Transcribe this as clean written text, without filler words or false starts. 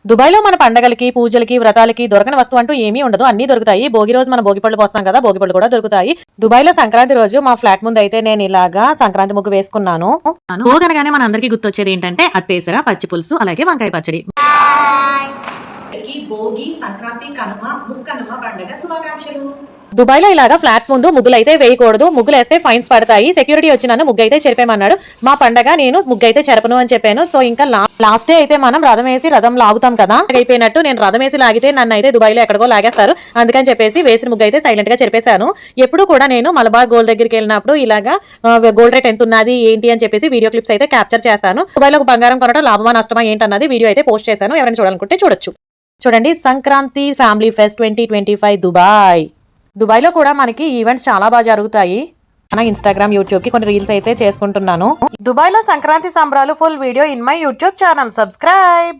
దుబాయ్‌లో మన పండగలకి, పూజలకి, వ్రతాలకి దొరకని వస్తువు అంటూ ఏమీ ఉండదు. అన్నీ దొరుకుతాయి. భోగి రోజు మనం భోగి పళ్ళు పోస్తాం కదా! భోగి పళ్ళు కూడా దొరుకుతాయి. దుబాయ్‌లో సంక్రాంతి రోజు మా ఫ్లాట్ ముందయితే నేను ఇలాగా సంక్రాంతి ముగ్గు వేసుకున్నాను. భోగి అనగానే మనందరికీ గుర్తొచ్చేది ఏంటంటే అత్తేసర, పచ్చి పులుసు అలాగే వంకాయ పచ్చడి. భోగి, సంక్రాంతి, కనుమ, ముక్కనుమ పండుగ శుభాకాంక్షలు. దుబాయ్‌లో ఇలాగా ఫ్లాట్స్ ముందు ముగ్గులైతే వేయకూడదు. ముగ్గులేస్తే ఫైన్స్ పడతాయి. సెక్యూరిటీ వచ్చి నన్ను ముగ్గైతే చెరిపేమన్నాడు. మా పండగ నేను ముగ్గైతే చెరపను అని చెప్పాను. సో ఇంకా లాస్ట్ డే అయితే మనం రథం వేసి రథం లాగుతాం కదా, అయిపోయినట్టు నేను రథం వేసి లాగితే నన్ను అయితే దుబాయ్‌లో ఎక్కడికో లాగేస్తారు. అందుకని చెప్పేసి వేసిన ముగ్గు అయితే సైలెంట్ గా చెరిపేశాను. ఎప్పుడు కూడా నేను మలబార్ గోల్డ్ దగ్గరికి వెళ్ళినప్పుడు ఇలాగా గోల్డ్ రేట్ ఎంత ఉన్నది ఏంటి అని చెప్పేసి వీడియో క్లిప్స్ అయితే క్యాప్చర్ చేస్తాను. దుబాయ్‌లో బంగారం కొనడం లాభమా నష్టమా ఏంటన్నది వీడియో అయితే పోస్ట్ చేశాను. ఎవరైనా చూడాలనుకుంటే చూడొచ్చు. చూడండి, సంక్రాంతి ఫ్యామిలీ ఫెస్ట్ 2025 దుబాయ్. దుబాయ్‌లో కూడా మనకి ఈవెంట్స్ చాలా బాగా జరుగుతాయి. మన ఇన్స్టాగ్రామ్, యూట్యూబ్ కి కొన్ని రీల్స్ అయితే చేసుకుంటున్నాను. దుబాయ్‌లో సంక్రాంతి సంబరాలు full video in my YouTube channel. Subscribe.